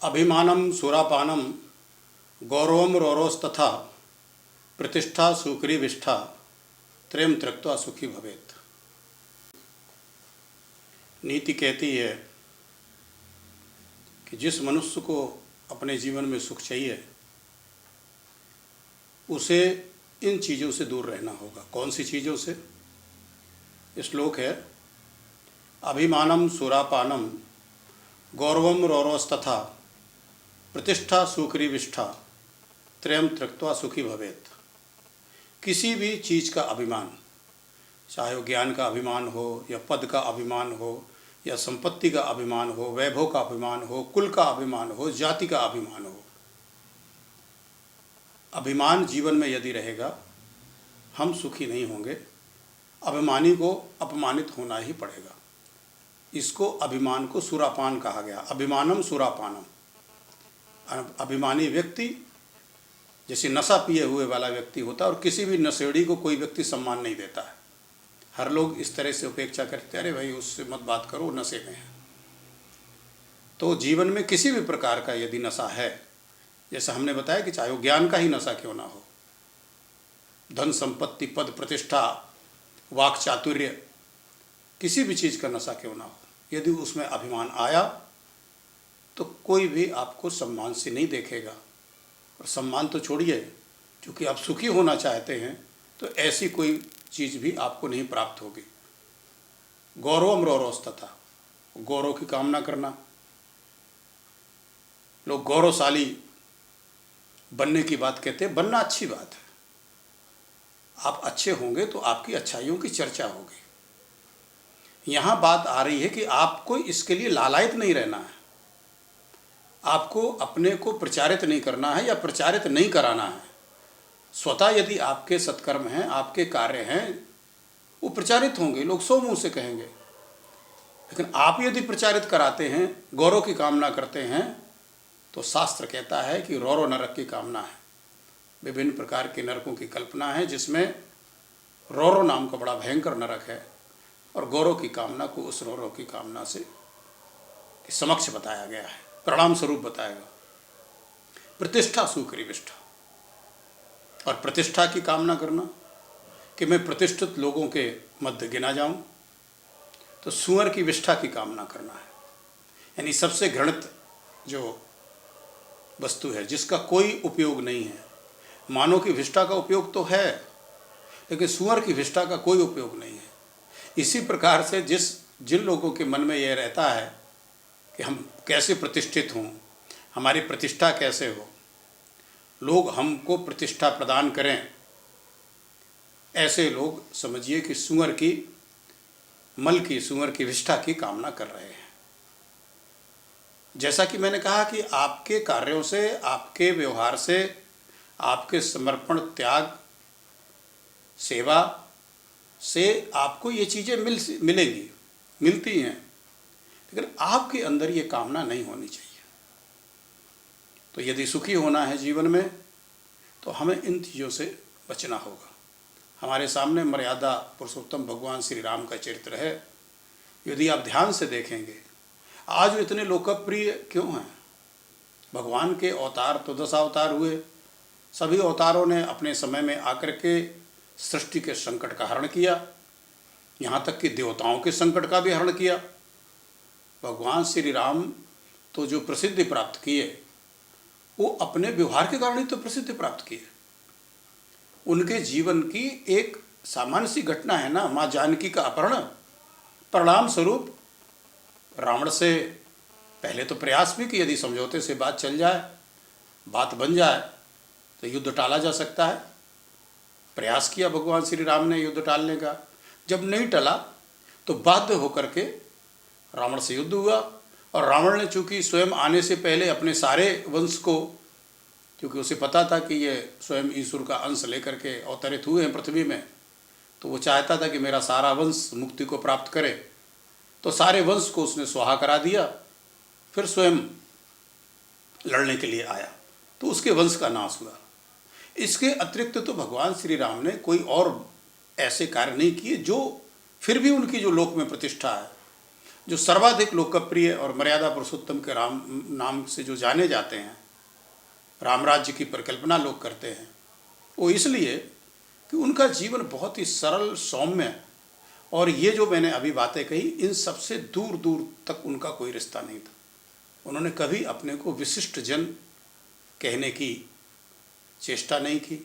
अभिमानं सुरापानं गौरवं रोरोस्तथा प्रतिष्ठा सुकरीविष्ठा त्रयं त्यक्त्वा सुखी भवेत्। नीति कहती है कि जिस मनुष्य को अपने जीवन में सुख चाहिए उसे इन चीज़ों से दूर रहना होगा। कौन सी चीज़ों से? श्लोक है, अभिमानं सुरापानं गौरवं रोरोस्तथा प्रतिष्ठा सुकरीविष्ठा त्रयं त्यक्त्वा सुखी भवेत्। किसी भी चीज़ का अभिमान, चाहे वो ज्ञान का अभिमान हो या पद का अभिमान हो या संपत्ति का अभिमान हो, वैभव का अभिमान हो, कुल का अभिमान हो, जाति का अभिमान हो, अभिमान जीवन में यदि रहेगा हम सुखी नहीं होंगे। अभिमानी को अपमानित होना ही पड़ेगा। इसको अभिमान को सुरापान कहा गया। अभिमानम सुरापानम। अभिमानी व्यक्ति जैसे नशा पिए हुए वाला व्यक्ति होता है और किसी भी नशेड़ी को कोई व्यक्ति सम्मान नहीं देता है। हर लोग इस तरह से उपेक्षा करते हैं, अरे भाई उससे मत बात करो, नशे में है। तो जीवन में किसी भी प्रकार का यदि नशा है, जैसा हमने बताया कि चाहे वो ज्ञान का ही नशा क्यों ना हो, धन संपत्ति पद प्रतिष्ठा वाक चातुर्य, किसी भी चीज़ का नशा क्यों ना हो, यदि उसमें अभिमान आया तो कोई भी आपको सम्मान से नहीं देखेगा। और सम्मान तो छोड़िए, क्योंकि आप सुखी होना चाहते हैं तो ऐसी कोई चीज़ भी आपको नहीं प्राप्त होगी। गौरवम रोरोस्तथा, गौरव की कामना करना। लोग गौरवशाली बनने की बात कहते हैं, बनना अच्छी बात है। आप अच्छे होंगे तो आपकी अच्छाइयों की चर्चा होगी। यहाँ बात आ रही है कि आपको इसके लिए लालायित नहीं रहना है, आपको अपने को प्रचारित नहीं करना है या प्रचारित नहीं कराना है। स्वतः यदि आपके सत्कर्म हैं, आपके कार्य हैं, वो प्रचारित होंगे, लोग सौ मुँह से कहेंगे। लेकिन आप यदि प्रचारित कराते हैं, गौरव की कामना करते हैं, तो शास्त्र कहता है कि रौरव नरक की कामना है। विभिन्न प्रकार के नरकों की कल्पना है जिसमें रौरव नाम का बड़ा भयंकर नरक है, और गौरव की कामना को उस रौरव की कामना से समक्ष बताया गया है, परिणाम स्वरूप बताएगा। प्रतिष्ठा सुकरीविष्ठा, और प्रतिष्ठा की कामना करना कि मैं प्रतिष्ठित लोगों के मध्य गिना जाऊं, तो सुअर की विष्ठा की कामना करना है। यानी सबसे घृणित जो वस्तु है जिसका कोई उपयोग नहीं है। मानव की विष्ठा का उपयोग तो है, लेकिन सुअर की विष्ठा का कोई उपयोग नहीं है। इसी प्रकार से जिन लोगों के मन में यह रहता है कि हम कैसे प्रतिष्ठित हों, हमारी प्रतिष्ठा कैसे हो, लोग हमको प्रतिष्ठा प्रदान करें, ऐसे लोग समझिए कि सुअर की मल की, सुअर की विष्ठा की कामना कर रहे हैं। जैसा कि मैंने कहा कि आपके कार्यों से, आपके व्यवहार से, आपके समर्पण त्याग सेवा से आपको ये चीज़ें मिलेंगी, मिलती हैं, लेकिन आपके अंदर ये कामना नहीं होनी चाहिए। तो यदि सुखी होना है जीवन में तो हमें इन चीज़ों से बचना होगा। हमारे सामने मर्यादा पुरुषोत्तम भगवान श्री राम का चरित्र है। यदि आप ध्यान से देखेंगे, आज वो इतने लोकप्रिय क्यों हैं? भगवान के अवतार तो 10 अवतार हुए, सभी अवतारों ने अपने समय में आकर के सृष्टि के संकट का हरण किया, यहाँ तक कि देवताओं के संकट का भी हरण किया। भगवान श्री राम तो जो प्रसिद्धि प्राप्त किए वो अपने व्यवहार के कारण ही तो प्रसिद्धि प्राप्त किए। उनके जीवन की एक सामान्य सी घटना है ना, माँ जानकी का अपहरण, परिणाम स्वरूप रावण से पहले तो प्रयास भी कि यदि समझौते से बात चल जाए, बात बन जाए तो युद्ध टाला जा सकता है। प्रयास किया भगवान श्री राम ने युद्ध टालने का, जब नहीं टला तो बाध्य होकर के रावण से युद्ध हुआ। और रावण ने चूंकि स्वयं आने से पहले अपने सारे वंश को, क्योंकि उसे पता था कि ये स्वयं ईश्वर का अंश लेकर के अवतरित हुए हैं पृथ्वी में, तो वो चाहता था कि मेरा सारा वंश मुक्ति को प्राप्त करे, तो सारे वंश को उसने स्वाहा करा दिया। फिर स्वयं लड़ने के लिए आया तो उसके वंश का नाश हुआ। इसके अतिरिक्त तो भगवान श्री राम ने कोई और ऐसे कार्य नहीं किए जो फिर भी उनकी जो लोक में प्रतिष्ठा है, जो सर्वाधिक लोकप्रिय और मर्यादा पुरुषोत्तम के राम नाम से जो जाने जाते हैं, राम राज्य की परिकल्पना लोग करते हैं, वो इसलिए कि उनका जीवन बहुत ही सरल सौम्य, और ये जो मैंने अभी बातें कही इन सबसे दूर दूर तक उनका कोई रिश्ता नहीं था। उन्होंने कभी अपने को विशिष्ट जन कहने की चेष्टा नहीं की,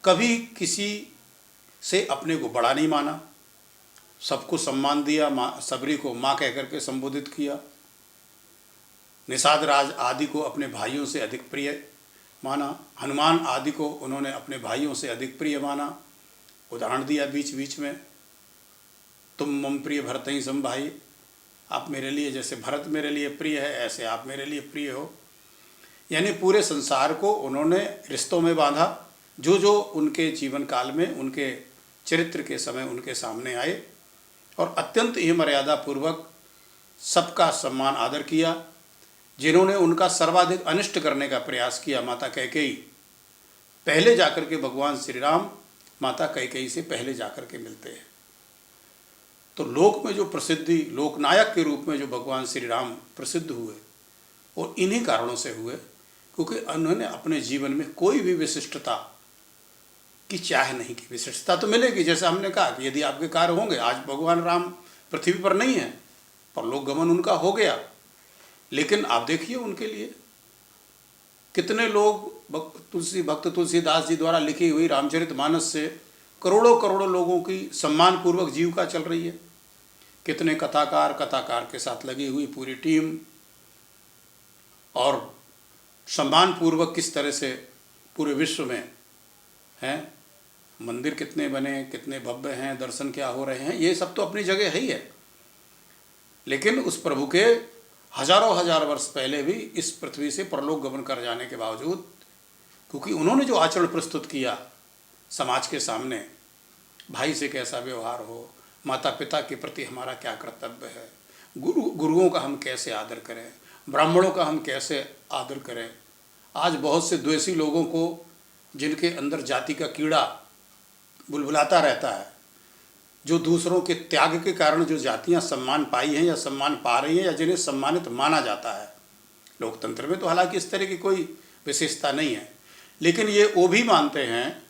कभी किसी से अपने को बड़ा नहीं माना, सबको सम्मान दिया, सबरी को माँ कह करके संबोधित किया, निषाद राज आदि को अपने भाइयों से अधिक प्रिय माना, हनुमान आदि को उन्होंने अपने भाइयों से अधिक प्रिय माना। उदाहरण दिया बीच बीच में, तुम मम प्रिय भरत ही सम भाई, आप मेरे लिए जैसे भरत मेरे लिए प्रिय है ऐसे आप मेरे लिए प्रिय हो। यानी पूरे संसार को उन्होंने रिश्तों में बांधा, जो जो उनके जीवन काल में उनके चरित्र के समय उनके सामने आए, और अत्यंत ही मर्यादा पूर्वक सबका सम्मान आदर किया। जिन्होंने उनका सर्वाधिक अनिष्ट करने का प्रयास किया, माता कैकेयी, पहले जाकर के भगवान श्री राम माता कैकेयी से पहले जाकर के मिलते हैं। तो लोक में जो प्रसिद्धि, लोकनायक के रूप में जो भगवान श्री राम प्रसिद्ध हुए, और इन्हीं कारणों से हुए क्योंकि उन्होंने अपने जीवन में कोई भी विशिष्टता की चाह नहीं की। विशिष्टता तो मिलेगी, जैसे हमने कहा कि यदि आपके कार्य होंगे, आज भगवान राम पृथ्वी पर नहीं है, परलोक गमन उनका हो गया, लेकिन आप देखिए उनके लिए कितने लोग भक्त तुलसीदास जी द्वारा लिखी हुई रामचरितमानस से करोड़ों करोड़ों लोगों की सम्मानपूर्वक जीविका चल रही है। कितने कथाकार के साथ लगी हुई पूरी टीम, और सम्मानपूर्वक किस तरह से पूरे विश्व में हैं, मंदिर कितने बने, कितने भव्य हैं, दर्शन क्या हो रहे हैं, ये सब तो अपनी जगह है ही है। लेकिन उस प्रभु के हजारों हजार वर्ष पहले भी इस पृथ्वी से परलोक गमन कर जाने के बावजूद, क्योंकि उन्होंने जो आचरण प्रस्तुत किया समाज के सामने, भाई से कैसा व्यवहार हो, माता पिता के प्रति हमारा क्या कर्तव्य है, गुरुओं का हम कैसे आदर करें, ब्राह्मणों का हम कैसे आदर करें। आज बहुत से द्वेषी लोगों को, जिनके अंदर जाति का कीड़ा बुलबुलाता रहता है, जो दूसरों के त्याग के कारण जो जातियां सम्मान पाई हैं या सम्मान पा रही हैं या जिन्हें सम्मानित माना जाता है, लोकतंत्र में तो हालांकि इस तरह की कोई विशेषता नहीं है, लेकिन ये वो भी मानते हैं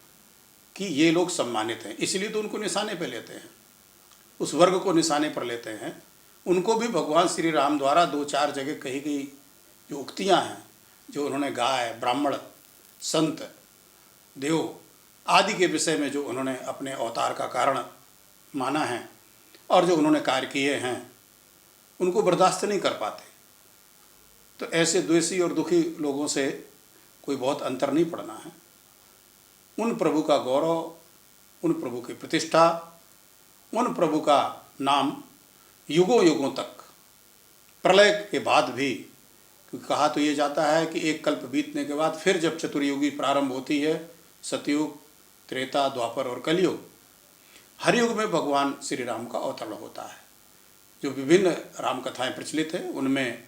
कि ये लोग सम्मानित हैं, इसलिए तो उनको निशाने पर लेते हैं, उस वर्ग को निशाने पर लेते हैं। उनको भी भगवान श्री राम द्वारा 2-4 जगह कही गई जो उक्तियाँ हैं, जो उन्होंने गाय, ब्राह्मण, संत, देव आदि के विषय में जो उन्होंने अपने अवतार का कारण माना है और जो उन्होंने कार्य किए हैं, उनको बर्दाश्त नहीं कर पाते। तो ऐसे द्वेषी और दुखी लोगों से कोई बहुत अंतर नहीं पड़ना है। उन प्रभु का गौरव, उन प्रभु की प्रतिष्ठा, उन प्रभु का नाम युगों युगों तक, प्रलय के बाद भी, क्योंकि कहा तो ये जाता है कि एक कल्प बीतने के बाद फिर जब चतुर्युगी प्रारंभ होती है, सतयुग, त्रेता, द्वापर और कलयुग, हर युग में भगवान श्री राम का अवतरण होता है। जो विभिन्न राम कथाएं प्रचलित हैं उनमें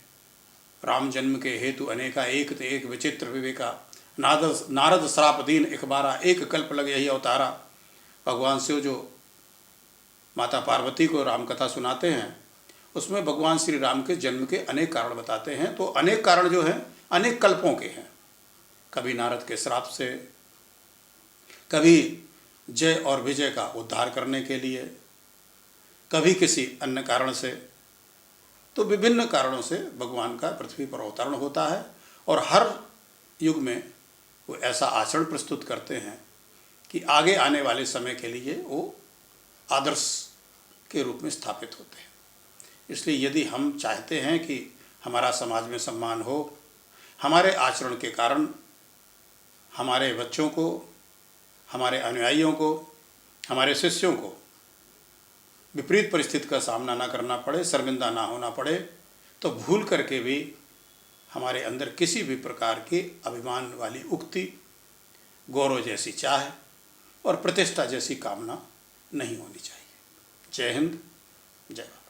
राम जन्म के हेतु अनेका, एक ते एक विचित्र विवेका, नारद श्राप दीन इकबारा, एक कल्प लगे यही अवतारा। भगवान शिव जो माता पार्वती को राम कथा सुनाते हैं, उसमें भगवान श्री राम के जन्म के अनेक कारण बताते हैं। तो अनेक कारण जो हैं अनेक कल्पों के हैं, कभी नारद के श्राप से, कभी जय और विजय का उद्धार करने के लिए, कभी किसी अन्य कारण से। तो विभिन्न कारणों से भगवान का पृथ्वी पर अवतरण होता है, और हर युग में वो ऐसा आचरण प्रस्तुत करते हैं कि आगे आने वाले समय के लिए वो आदर्श के रूप में स्थापित होते हैं। इसलिए यदि हम चाहते हैं कि हमारा समाज में सम्मान हो, हमारे आचरण के कारण हमारे बच्चों को, हमारे अनुयायियों को, हमारे शिष्यों को विपरीत परिस्थिति का सामना ना करना पड़े, शर्मिंदा ना होना पड़े, तो भूल करके भी हमारे अंदर किसी भी प्रकार की अभिमान वाली उक्ति, गौरव जैसी चाह और प्रतिष्ठा जैसी कामना नहीं होनी चाहिए। जय हिंद, जय भारत।